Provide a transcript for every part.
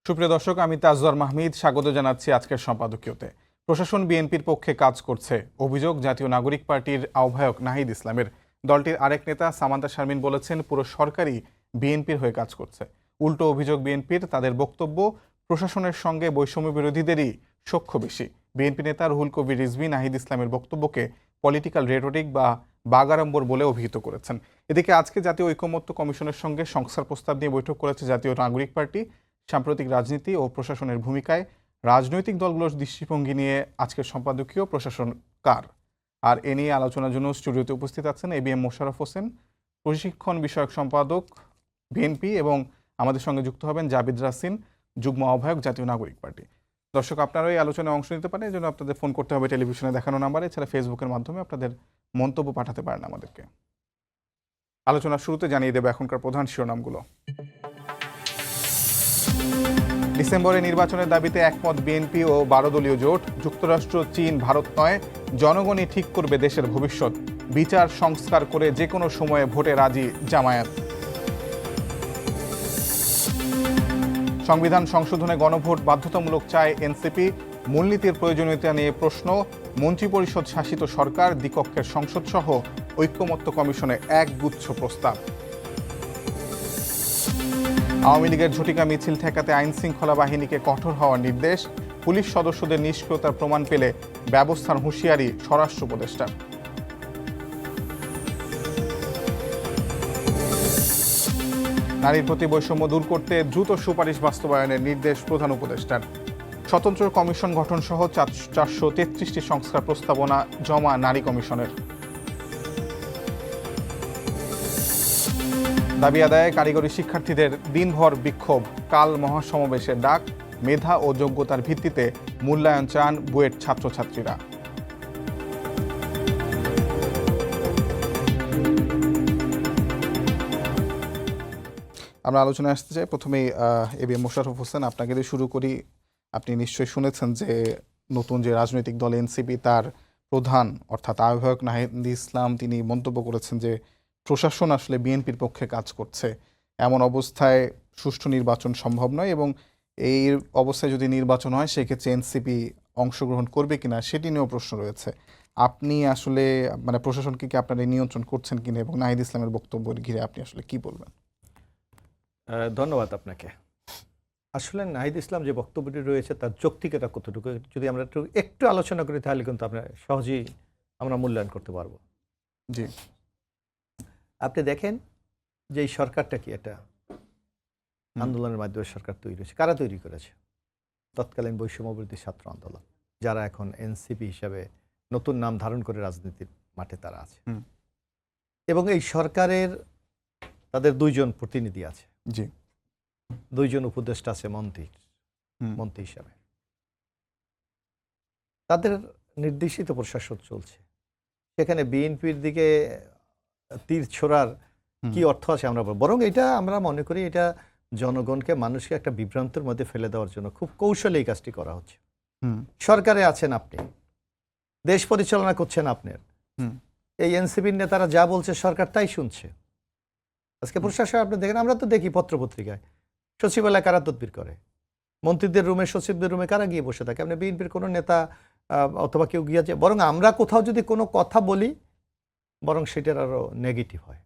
সুপ্রিয় দর্শক, আমি তাজওয়ার মাহমিদ স্বাগত জানাচ্ছি আজকের সম্পাদকীয়তে। প্রশাসন বিএনপির পক্ষে কাজ করছে, অভিযোগ জাতীয় নাগরিক পার্টির আহ্বায়ক নাহিদ ইসলামের। দলটির আরেক নেতা সামান্তা শারমিন বলেছেন, পুরো সরকারই বিএনপির হয়ে কাজ করছে। উল্টো অভিযোগ বিএনপির, তাদের বক্তব্য প্রশাসনের সঙ্গে বৈষম্য বিরোধীদেরই সখ্য বেশি। বিএনপি নেতা রুহুল কবির রিজভী নাহিদ ইসলামের বক্তব্যকে পলিটিক্যাল রেটরিক বা বাগাড়ম্বর বলে অভিহিত করেছেন। এদিকে আজকে জাতীয় ঐকমত্য কমিশনের সঙ্গে সংস্কার প্রস্তাব নিয়ে বৈঠক করেছে জাতীয় নাগরিক পার্টি। সাম্প্রতিক রাজনীতি ও প্রশাসনের ভূমিকায় রাজনৈতিক দলগুলোর দৃষ্টিভঙ্গি নিয়ে আজকের সম্পাদকীয় প্রশাসন কার, আর এ নিয়ে আলোচনার জন্য স্টুডিওতে উপস্থিত আছেন এবিএম মোশাররফ হোসেন, প্রশিক্ষণ বিষয়ক সম্পাদক বিএনপি, এবং আমাদের সঙ্গে যুক্ত হবেন জাবিদ রাসিন, যুগ্ম আহ্বায়ক জাতীয় নাগরিক পার্টি। দর্শক, আপনারা এই আলোচনায় অংশ নিতে পারেন, এই জন্য আপনাদের ফোন করতে হবে টেলিভিশনে দেখানো নাম্বারে, এছাড়া ফেসবুকের মাধ্যমে আপনাদের মন্তব্য পাঠাতে পারেন আমাদেরকে। আলোচনার শুরুতে জানিয়ে দেব এখনকার প্রধান শিরোনামগুলো। ডিসেম্বরে নির্বাচনের দাবিতে একমত বিএনপি ও 12 দলীয় জোট। যুক্তরাষ্ট্র, চীন, ভারত নয়, জনগণই ঠিক করবে দেশের ভবিষ্যৎ। বিচার সংস্কার করে যে কোনো সময়ে ভোটে রাজি জামায়াত। সংবিধান সংশোধনে গণভোট বাধ্যতামূলক চায় এনসিপি। মূলনীতির প্রয়োজনীয়তা নিয়ে প্রশ্ন। মন্ত্রিপরিষদ শাসিত সরকার, দ্বিকক্ষের সংসদ সহ ঐকমত্য কমিশনে একগুচ্ছ প্রস্তাব। আওয়ামী লীগের ঝটিকা মিছিল ঠেকাতে আইন শৃঙ্খলা বাহিনীকে কঠোর হওয়ার নির্দেশ। পুলিশ সদস্যদের নিষ্ক্রিয়তার প্রমাণ পেলে ব্যবস্থার হুঁশিয়ারি স্বরাষ্ট্র উপদেষ্টার। নারীর প্রতি বৈষম্য দূর করতে দ্রুত সুপারিশ বাস্তবায়নের নির্দেশ প্রধান উপদেষ্টার। স্বতন্ত্র কমিশন গঠন সহ 433টি সংস্কার প্রস্তাবনা জমা নারী কমিশনের। দাবি আদায়ে কারিগরি শিক্ষার্থীদের দিনভর বিক্ষোভ, কাল মহাসমাবেশের ডাক। মেধা ও যোগ্যতার ভিত্তিতে মূল্যায়ন চান বুয়েট ছাত্রছাত্রীরা। আমরা আলোচনায় আসতে চাই। প্রথমেই এবিএম মোশাররফ হোসেন, আপনাকে দিয়ে শুরু করি। আপনি নিশ্চয়ই শুনেছেন যে নতুন যে রাজনৈতিক দল এনসিপি, তার প্রধান অর্থাৎ আহ্বায়ক নাহিদ ইসলাম, তিনি মন্তব্য করেছেন যে প্রশাসন আসলে বিএনপির পক্ষে কাজ করছে। এমন অবস্থায় সুষ্ঠু নির্বাচন সম্ভব নয়, এবং এই অবস্থায় যদি নির্বাচন হয় সেক্ষেত্রে এনসিপি অংশগ্রহণ করবে কিনা সেটি নিয়েও প্রশ্ন রয়েছে। আপনি আসলে প্রশাসনকে কি আপনারা নিয়ন্ত্রণ করছেন কিনা, এবং নাহিদ ইসলামের বক্তব্য ঘিরে আপনি আসলে কি বলবেন? ধন্যবাদ আপনাকে। আসলে নাহিদ ইসলাম যে বক্তব্যটি রয়েছে তার যৌক্তিকতা কতটুকু যদি আমরা একটু আলোচনা করি, তাহলে কিন্তু আমরা সহজেই মূল্যায়ন করতে পারবো। জি, আপনি দেখেন যে এই সরকারটা কি, এটা আন্দোলনের মাধ্যমে সরকার তৈরি হয়েছে। কারা তৈরি করেছে? তৎকালীন বৈষম্যবিরোধী ছাত্র আন্দোলন, যারা এখন এনসিপি হিসাবে নতুন নাম ধারণ করে রাজনীতির মাঠে তারা আছে। এবং এই সরকারের তাদের 2 জন প্রতিনিধি আছে, জি, 2 জন উপদেষ্টা আছে মন্ত্রী হিসাবে। তাদের নির্দেশিত প্রশাসন চলছে। সেখানে বিএনপির দিকে তীর ছোড়ার কি অর্থ আছে আমরা বরং এটা আমরা মনে করি এটা জনগণকে, মানুষকে একটা বিভ্রান্তের মধ্যে ফেলে দেওয়ার জন্য খুব কৌশলে এই কাজটি করা হচ্ছে। সরকারে আছেন আপনি, দেশ পরিচালনা করছেন আপনার, এই এনসিপির নেতারা যা বলছে সরকার তাই শুনছে। আজকে প্রশাসন আপনি দেখেন, আমরা তো দেখি পত্রপত্রিকায় সচিবালয় কারা তদবির করে, মন্ত্রীদের রুমে, সচিবদের রুমে কারা গিয়ে বসে থাকে। আপনি বিএনপির কোনো নেতা অথবা কেউ গিয়েছে, বরং আমরা কোথাও যদি কোনো কথা বলি বরং সেটার আরো নেগেটিভ হয়,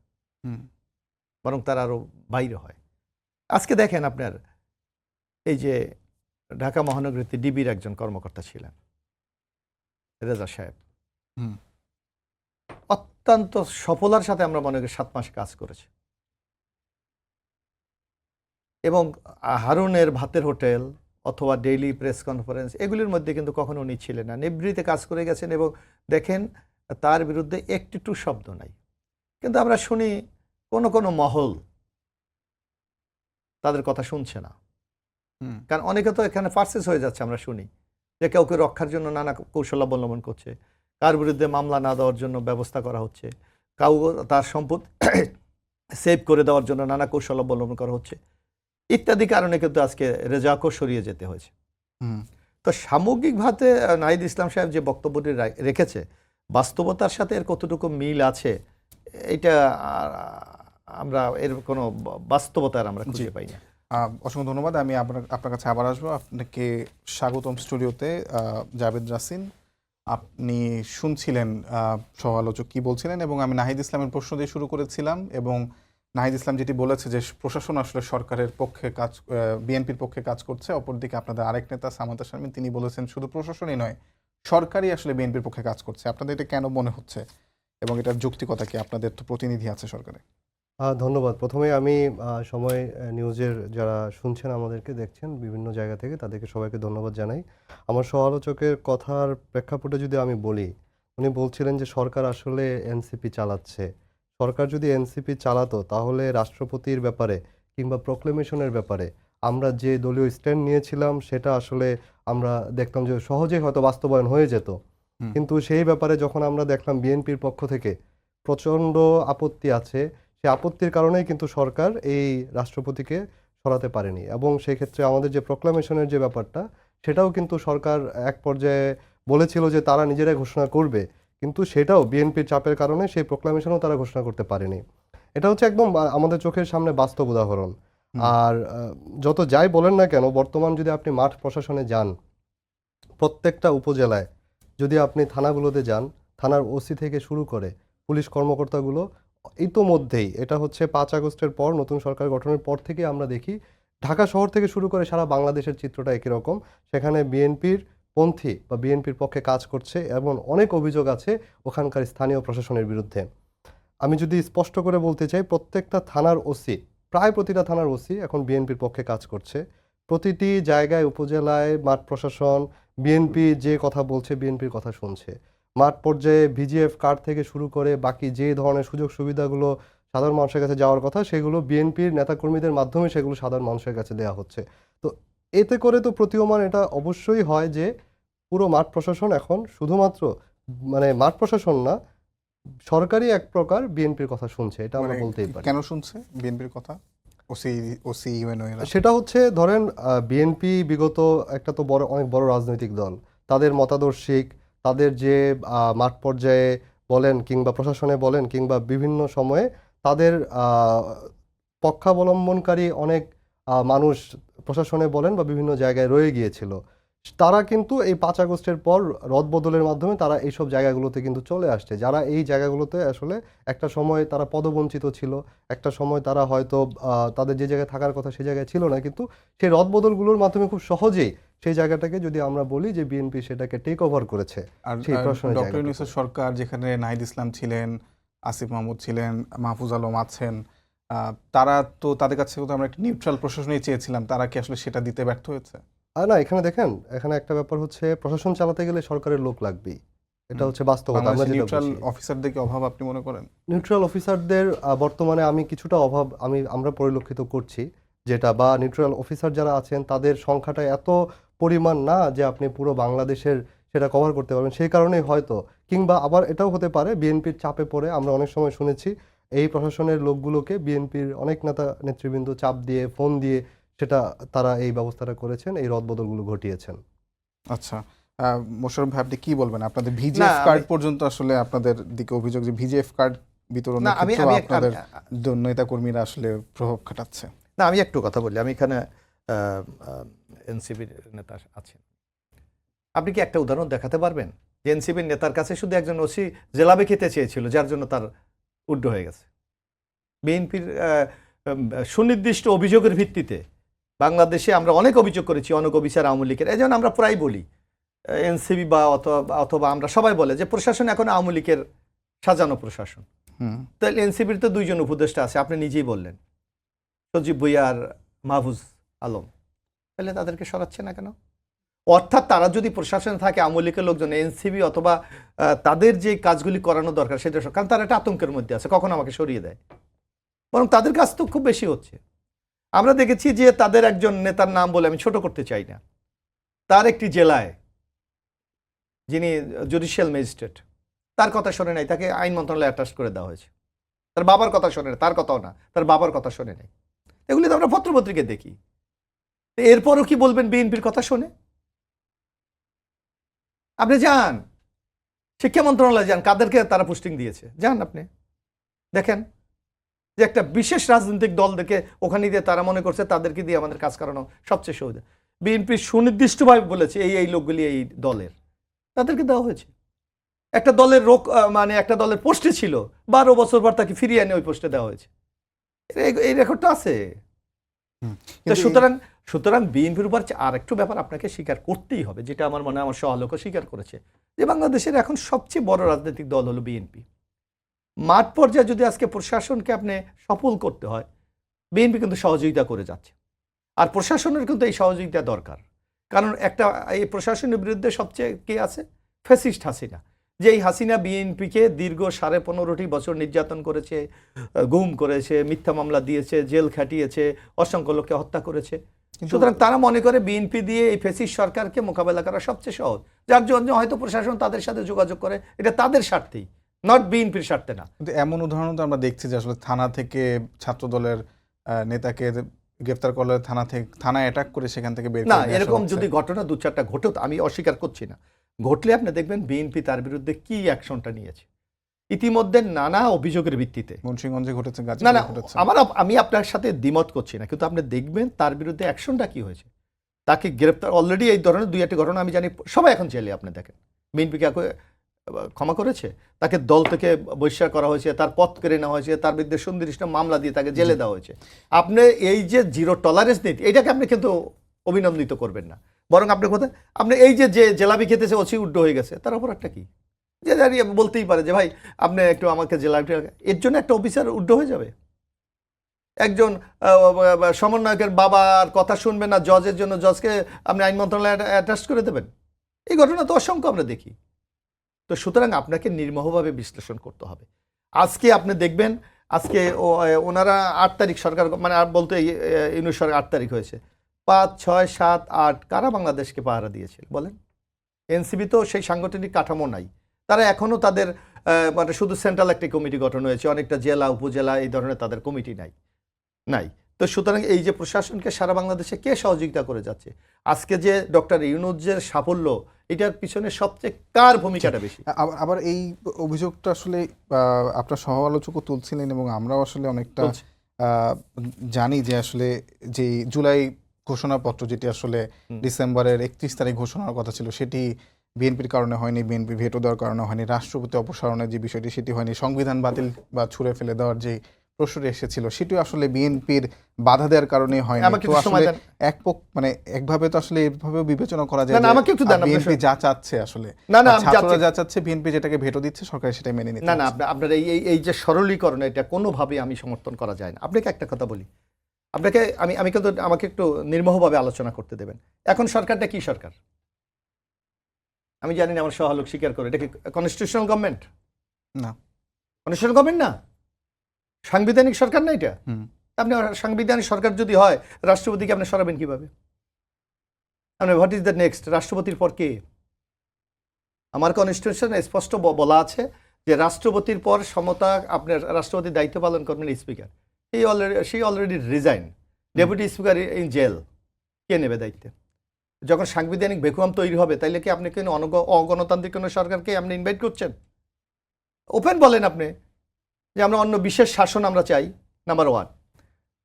বরং তার আরো বাইরে হয়। আজকে দেখেন আপনার এই যে ঢাকা মহানগরীতে ডিবির একজন কর্মকর্তা ছিলেন রেজা সাহেব, অত্যন্ত সফলতার সাথে আমরা মনে করি 7 মাস কাজ করেছে, এবং হারুনের ভাতের হোটেল অথবা ডেইলি প্রেস কনফারেন্স এগুলির মধ্যে কিন্তু কখনো উনি ছিলেন না, নিভৃতে কাজ করে গেছেন, এবং দেখেন তার বিরুদ্ধে একটু শব্দ নাই। কিন্তু আমরা শুনি কোনো মহল তাদের কথা শুনছে না, কারণ অনেকে তো এখানে পার্সেস হয়ে যাচ্ছে। আমরা শুনি যে কাউকে রক্ষার জন্য নানা কৌশল অবলম্বন করছে, কার বিরুদ্ধে মামলা না দেওয়ার জন্য ব্যবস্থা করা হচ্ছে, কাউ তার সম্পদ সেভ করে দেওয়ার জন্য নানা কৌশল অবলম্বন করা হচ্ছে, ইত্যাদি কারণে কিন্তু আজকে রেজাকও সরিয়ে যেতে হয়েছে। তো সামগ্রিকভাবে নাহিদ ইসলাম সাহেব যে বক্তব্যটি রেখেছে, বাস্তবতার সাথে এর কতটুকু মিল আছে, এটা আমরা এর কোনো বাস্তবতার আমরা খুঁজে পাই না। অসংখ্য ধন্যবাদ। আমি আপনার কাছে আবার আসবো। আপনাকে স্বাগতম স্টুডিওতে। জাভেদ রাসিন, আপনি শুনছিলেন সহ-আলোচক কি বলছিলেন, এবং আমি নাহিদ ইসলামের প্রশ্ন দিয়ে শুরু করেছিলাম, এবং নাহিদ ইসলাম যেটি বলেছে যে প্রশাসন আসলে সরকারের পক্ষে বিএনপির পক্ষে কাজ করছে। অপরদিকে আপনাদের আরেক নেতা সামান্তা শারমিন তিনি বলেছেন শুধু প্রশাসনই নয়, সরকারই আসলে বিএনপির পক্ষে কাজ করছে। আপনাদের এটা কেন মনে হচ্ছে এবং এটার যৌক্তিকতা কি? আপনাদের তো প্রতিনিধি আছে সরকারে। ধন্যবাদ। প্রথমে আমি সময় নিউজের যারা শুনছেন আমাদেরকে দেখছেন বিভিন্ন জায়গা থেকে তাদেরকে সবাইকে ধন্যবাদ জানাই। আমার সহ-আলোচকের কথার প্রেক্ষাপটে যদি আমি বলি, উনি বলছিলেন যে সরকার আসলে এনসিপি চালাচ্ছে। সরকার যদি এনসিপি চালাতো তাহলে রাষ্ট্রপতির ব্যাপারে কিংবা প্রক্লেমেশনের ব্যাপারে আমরা যে দলীয় স্ট্যান্ড নিয়েছিলাম সেটা আসলে আমরা দেখতাম যে সহজেই হয়তো বাস্তবায়ন হয়ে যেত। কিন্তু সেই ব্যাপারে যখন আমরা দেখলাম বিএনপির পক্ষ থেকে প্রচণ্ড আপত্তি আছে, সেই আপত্তির কারণেই কিন্তু সরকার এই রাষ্ট্রপতিকে সরাতে পারেনি, এবং সেই ক্ষেত্রে আমাদের যে প্রক্লামেশনের যে ব্যাপারটা সেটাও কিন্তু সরকার এক পর্যায়ে বলেছিল যে তারা নিজেরাই ঘোষণা করবে, কিন্তু সেটাও বিএনপির চাপের কারণে সেই প্রক্লামেশনও তারা ঘোষণা করতে পারেনি। এটা হচ্ছে একদম আমাদের চোখের সামনে বাস্তব উদাহরণ। আর যত যাই বলেন না কেন, বর্তমান যদি আপনি মাঠ প্রশাসনে যান, প্রত্যেকটা উপজেলায় যদি আপনি থানাগুলোতে যান, থানার ওসি থেকে শুরু করে পুলিশ কর্মকর্তাগুলো ইতোমধ্যেই, এটা হচ্ছে 5 আগস্টের পর নতুন সরকার গঠনের পর থেকে আমরা দেখি ঢাকা শহর থেকে শুরু করে সারা বাংলাদেশের চিত্রটা একই রকম। সেখানে বিএনপির পন্থী বা বিএনপির পক্ষে কাজ করছে এবং অনেক অভিযোগ আছে ওখানকার স্থানীয় প্রশাসনের বিরুদ্ধে। আমি যদি স্পষ্ট করে বলতে চাই, প্রত্যেকটা থানার ওসি, প্রায় প্রতিটা থানার ওসি এখন বিএনপির পক্ষে কাজ করছে। প্রতিটি জায়গায় উপজেলায় মাঠ প্রশাসন বিএনপি যে কথা বলছে বিএনপির কথা শুনছে। মাঠ পর্যায়ে ভিজিএফ কার্ড থেকে শুরু করে বাকি যে ধরনের সুযোগ সুবিধাগুলো সাধারণ মানুষের কাছে যাওয়ার কথা সেগুলো বিএনপির নেতাকর্মীদের মাধ্যমে সেগুলো সাধারণ মানুষের কাছে দেওয়া হচ্ছে। তো এতে করে তো প্রতীয়মান এটা অবশ্যই হয় যে পুরো মাঠ প্রশাসন এখন শুধুমাত্র মানে মাঠ প্রশাসন না, সরকারি এক প্রকার বিএনপির কথা শুনছে, এটা আমরা বলতেই পারি। কেন শুনছে বিএনপির কথা? ওসি ইউএনও এরা সেটা হচ্ছে ধরেন বিএনপি বিগত একটা তো অনেক বড় রাজনৈতিক দল, তাদের মতাদর্শিক, তাদের যে মাঠ পর্যায়ে বলেন কিংবা প্রশাসনে বলেন কিংবা বিভিন্ন সময়ে তাদের পক্ষাবলম্বনকারী অনেক মানুষ প্রশাসনে বলেন বা বিভিন্ন জায়গায় রয়ে গিয়েছিল। তারা কিন্তু এই 5 আগস্টের পর রদবদলের মাধ্যমে তারা এইসব জায়গাগুলোতে কিন্তু চলে আসছে। যারা এই জায়গাগুলোতে আসলে একটা সময় তারা পদবঞ্চিত ছিল, একটা সময় তারা হয়তো তাদের যে জায়গায় থাকার কথা সে জায়গায় ছিল না, কিন্তু সেই রদবদলগুলোর মাধ্যমে খুব সহজেই সেই জায়গাটাকে যদি আমরা বলি যে বিএনপি সেটাকে টেক ওভার করেছে। আর সেই প্রশ্নের ডক্টর জায়গাটাতে। ইউনূসের সরকার, যেখানে নাহিদ ইসলাম ছিলেন, আসিফ মাহমুদ ছিলেন, মাহফুজ আলম আছেন, তারা তো তাদের কাছে তো আমরা একটা নিউট্রাল প্রশাসনই চেয়েছিলাম। তারা কি আসলে সেটা দিতে ব্যর্থ হয়েছে? না, এখানে দেখেন, এখানে একটা ব্যাপার হচ্ছে প্রশাসন চালাতে গেলে সরকারের লোক লাগবেই, এটা হচ্ছে বাস্তবতা। আমরা বাংলাদেশে যেটা নিউট্রাল বুঝি অফিসারদের কি অভাব আপনি মনে করেন? নিউট্রাল অফিসারদের বর্তমানে আমি কিছুটা অভাব আমরা পরিলক্ষিত করছি, যেটা বা নিউট্রাল অফিসার যারা আছেন তাদের সংখ্যাটা এত পরিমাণ না যে আপনি পুরো বাংলাদেশের সেটা কভার করতে পারবেন। সেই কারণেই হয়তো, কিংবা আবার এটাও হতে পারে বিএনপির চাপে পড়ে আমরা অনেক সময় শুনেছি এই প্রশাসনের লোকগুলোকে বিএনপির অনেক নেতা নেতৃবৃন্দ চাপ দিয়ে ফোন দিয়ে সেটা তারা এই ব্যবস্থাটা করেছেন, এই রদবদলগুলো ঘটিয়েছেন। আচ্ছা, মোশাররফ ভাই আপনি কি বলবেন? আপনাদের ভিজিএফ কার্ড পর্যন্ত আসলে আপনাদের দিকে অভিযোগ যে ভিজিএফ কার্ড বিতরণের ক্ষেত্রে আপনাদের নেতা কর্মীরা আসলে প্রভাব খাটাচ্ছে। না, আমি একটু কথা বলি। আমি এখানে এনসিপির নেতা আছেন, আপনি কি একটা উদাহরণ দেখাতে পারবেন যে এনসিপির নেতার কাছে শুধু একজন ওসি জেলাবে খেতে চেয়েছিল যার জন্য তার উড্ড হয়ে গেছে? বিএনপির সুনির্দিষ্ট অভিযোগের ভিত্তিতে বাংলাদেশে আমরা অনেক অভিযোগ করেছি, অনেক অফিসার আওয়ামী লীগের। এই জন্য আমরা প্রায় বলি এনসিপি বা অথবা আমরা সবাই বলে যে প্রশাসন এখন আওয়ামী লীগের সাজানো প্রশাসন। তাহলে এনসিপির তো 2 জন উপদেষ্টা আছে, আপনি নিজেই বললেন, সজীব ভুইয়া আর মাহফুজ আলম। তাহলে তাদেরকে সরাচ্ছে না কেন? অর্থাৎ তারা যদি প্রশাসনে থাকে আওয়ামী লীগের লোকজন, এনসিপি অথবা তাদের যে কাজগুলি করানো দরকার সেটা, কারণ তারা একটা আতঙ্কের মধ্যে আছে, কখন আমাকে সরিয়ে দেয়। বরং তাদের কাজ তো খুব বেশি হচ্ছে। আমরা দেখেছি যে তাদের একজন নেতার নাম বলে আমি ছোট করতে চাই না, তার একটি জেলায় যিনি জুডিশিয়াল ম্যাজিস্ট্রেট, তার কথা শোনে নাই, তাকে আইন মন্ত্রণালয়ে অ্যাটাচ করে দেওয়া হয়েছে। তার বাবার কথা শোনে না, তার কথাও না, তার বাবার কথা শোনে নাই। এগুলি তো আমরা পত্রপত্রিকায় দেখি। এরপরও কি বলবেন বিএনপির কথা শোনে? আপনি যান শিক্ষা মন্ত্রণালয়ে, যান, কাদেরকে তারা পোস্টিং দিয়েছে, যান আপনি দেখেন যে একটা বিশেষ রাজনৈতিক দল দেখে ওখানে দিয়ে তারা মনে করছে তাদেরকে দিয়ে আমাদের কাজ করানো সবচেয়ে সহজ। বিএনপি সুনির্দিষ্টভাবে বলেছে এই লোকগুলি এই দলের, তাদেরকে দেওয়া হয়েছে। একটা দলের মানে একটা দলের পোস্টে ছিল, 12 বছর পর তাকে ফিরিয়ে এনে ওই পোস্টে দেওয়া হয়েছে। এই রেকর্ডটা আছে। তো সুতরাং বিএনপির উপর আর একটু ব্যাপার আপনাকে স্বীকার করতেই হবে, যেটা আমার মনে হয় আমার সহলোকও স্বীকার করেছে, যে বাংলাদেশের এখন সবচেয়ে বড় রাজনৈতিক দল হলো বিএনপি। মাঠ পর্যায়ে যদি আজকে প্রশাসনকে আপনি সফল করতে হয়, বিএনপি কিন্তু সহযোগিতা করে যাচ্ছে। আর প্রশাসনের কিন্তু এই সহযোগিতা দরকার, কারণ একটা এই প্রশাসনের বিরুদ্ধে সবচেয়ে কে আছে? ফ্যাসিস্ট হাসিনা। যে এই হাসিনা বিএনপিকে দীর্ঘ 15.5 বছর নির্যাতন করেছে, গুম করেছে, মিথ্যা মামলা দিয়েছে, জেল খাটিয়েছে, অসংখ্য লোককে হত্যা করেছে। সুতরাং তারা মনে করে বিএনপি দিয়ে এই ফ্যাসিস্ট সরকারকে মোকাবেলা করা সবচেয়ে সহজ, যার জন্য হয়তো প্রশাসন তাদের সাথে যোগাযোগ করে, এটা তাদের স্বার্থেই, নট বিএনপির স্বার্থে না। কিন্তু এমন উদাহরণ তো আমরা দেখছি যে আসলে থানা থেকে ছাত্র দলের নেতাকে গ্রেফতার করলে থানায় অ্যাটাক করে সেখান থেকে বের করে না, নিয়ে আসা এরকম হচ্ছে। যদি ঘটনা 2-4টা ঘটেও, আমি অস্বীকার করছি না, ঘটলে আপনি দেখবেন বিএনপি তার বিরুদ্ধে কি অ্যাকশনটা নিয়েছে ইতিমধ্যে নানা অভিযোগের ভিত্তিতে। মুন্সিগঞ্জে ঘটেছে, না গাজীপুরে ঘটেছে। আমি আপনার সাথে দ্বিমত করছি না, কিন্তু আপনি দেখবেন তার বিরুদ্ধে অ্যাকশনটা কি হয়েছে। তাকে গ্রেপ্তার, অলরেডি এই ধরনের 2-1টি ঘটনা আমি জানি, সবাই এখন জেলে। আপনি দেখেন বিএনপিকে ক্ষমা করেছে, তাকে দল থেকে বহিষ্কার করা হয়েছে, তার পদ কেড়ে নেওয়া হয়েছে, তার বিরুদ্ধে সুনির্দিষ্ট মামলা দিয়ে তাকে জেলে দেওয়া হয়েছে। আপনি এই যে জিরো টলারেন্স নীতি, এটাকে আপনি কিন্তু অভিনন্দিত করবেন না, বরং আপনি কোথায় আপনি এই যে জেলাবি খেতেছে অচি উড্ড হয়ে গেছে, তার অপরাধটা কি? যে দাঁড়িয়ে বলতেই পারে যে ভাই আপনি একটু আমাকে জেলাবি, এর জন্য একটা অফিসার উড্ড হয়ে যাবে? একজন সমন্বয়কের বাবার কথা শুনবেন না, জজের জন্য জজকে আপনি আইন মন্ত্রণালয়ে অ্যাটাচ করে দেবেন? এই ঘটনা তো অসংখ্য আমরা দেখি। তো সুতরাং আপনাকে নির্মোহভাবে বিশ্লেষণ করতে হবে। আজকে আপনি দেখবেন, আজকে ওনারা 8 তারিখ সরকার, মানে বলতে ইউনিট সরকার 8 তারিখ হয়েছে, 5, 6, 7, 8 কারা বাংলাদেশকে পাহারা দিয়েছিল বলেন? এনসিবি তো সেই সাংগঠনিক কাঠামো নাই, তারা এখনও তাদের মানে শুধু সেন্ট্রাল একটি কমিটি গঠন হয়েছে, অনেকটা জেলা উপজেলা এই ধরনের তাদের কমিটি নাই। তো সুতরাং এই যে প্রশাসনকে সারা বাংলাদেশে কে সহযোগিতা করে যাচ্ছে, আজকে যে ডক্টর ইউনূসের সাফল্য, এটার পিছনে সবচেয়ে কার ভূমিকাটা বেশি? আবার এই অভিযোগটা আসলে আপনার সহ আলোচকও তুলছিলেন এবং আমরাও আসলে অনেকটা জানি যে আসলে যে জুলাই ঘোষণাপত্র, যেটি আসলে ডিসেম্বরের 31 তারিখ ঘোষণার কথা ছিল, সেটি বিএনপির কারণে হয়নি, বিএনপি ভেটো দেওয়ার কারণে হয়নি, রাষ্ট্রপতি অপসারণের যে বিষয়টি সেটি হয়নি, সংবিধান বাতিল বা ছুঁড়ে ফেলে দেওয়ার যে প্রশ্নটি এসেছিল সেটিও আসলে বিএনপির বাধা দেওয়ার কারণে হয়নি। তো আসলে মানে একভাবে তো আসলে এইভাবে বিবেচনা করা যায় না, আমাকে একটু দেন, বিএনপি যা চাচ্ছে আসলে, না ছাত্ররা যা চাচ্ছে, বিএনপি যেটাকে ভেটো দিচ্ছে, সরকার সেটাই মেনে নিচ্ছে। না আপনার এই যে সরলীকরণ, এটা কোনোভাবে আমি সমর্থন করা যায় না। আপনাকে একটা কথা বলি, আপনাকে আমি কিন্তু আমাকে একটু নির্মোহভাবে আলোচনা করতে দেবেন। এখন সরকারটা কি সরকার? আমি জানি না, আমার সহলোক স্বীকার করে, এটা কি কনস্টিটিউশনাল গভর্নমেন্ট? না, কনস্টিটিউশনাল গভর্নমেন্ট না, সাংবিধানিক সরকার না এটা। আপনি সাংবিধানিক সরকার যদি হয়, রাষ্ট্রপতিকে আপনি সরাবেন কিভাবে? আপনি হোয়াট ইজ দ্য নেক্সট? রাষ্ট্রপতির পর কে? আমার কনস্টিটিউশনে স্পষ্ট বলা আছে যে রাষ্ট্রপতির পর সমতা, আপনার রাষ্ট্রপতির দায়িত্ব পালন করবেন স্পিকার। সে already resign, deputy speaker in jail, কে নেবে দায়িত্ব? যখন সাংবিধানিক ভ্যাকুয়াম তৈরি হবে, তাইলে কি আপনি কেন অগণতান্ত্রিক কোনো সরকারকে আপনি ইনভাইট করছেন? ওপেন বলেন আপনি যে আমরা অন্য বিশেষ শাসন আমরা চাই, নাম্বার 1।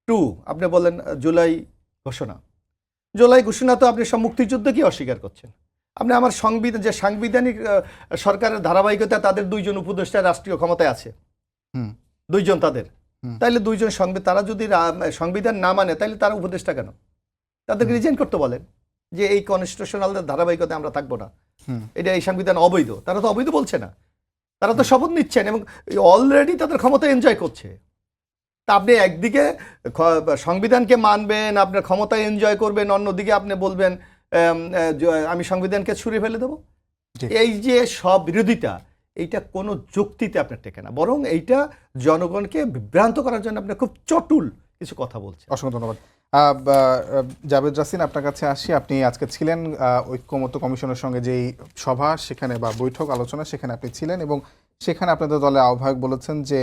2, আপনি বলেন জুলাই ঘোষণা তো আপনি সব মুক্তিযুদ্ধকে অস্বীকার করছেন। আপনি আমার সংবিধান, যে সাংবিধানিক সরকারের ধারাবাহিকতা, তাদের 2 জন উপদেষ্টা রাষ্ট্রীয় ক্ষমতায় আছে, 2 জন তাদের, তাইলে 2 জন তারা যদি সংবিধান না মানে, তাইলে তারা উপদেষ্টা কেন? তাদেরকে রিজাইন করতে বলেন যে এই কনস্টিটিউশনাল ধারাবাহিকতা আমরা থাকবো না, এটা এই সংবিধান অবৈধ। তারা তো অবৈধ বলছে না, তারা তো শপথ নিচ্ছেন এবং অলরেডি তাদের ক্ষমতা এনজয় করছে। তা আপনি একদিকে সংবিধানকে মানবেন, আপনার ক্ষমতা এনজয় করবেন, অন্যদিকে আপনি বলবেন আমি সংবিধানকে ছুঁড়ে ফেলে দেবো। এই যে সব বিরোধিতা, এইটা কোনো যুক্তিতে আপনার টেকে না, বরং এইটা জনগণকে বিভ্রান্ত করার জন্য আপনি খুব চটুল কিছু কথা বলছেন। অসংখ্য ধন্যবাদ। জাবেদ রাসিন, আপনার কাছে আসি। আপনি আজকে ছিলেন ঐক্যমত্য কমিশনের সঙ্গে যেই সভা, সেখানে বা বৈঠক আলোচনা, সেখানে আপনি ছিলেন এবং সেখানে আপনাদের দলের আহ্বায়ক বলেছেন যে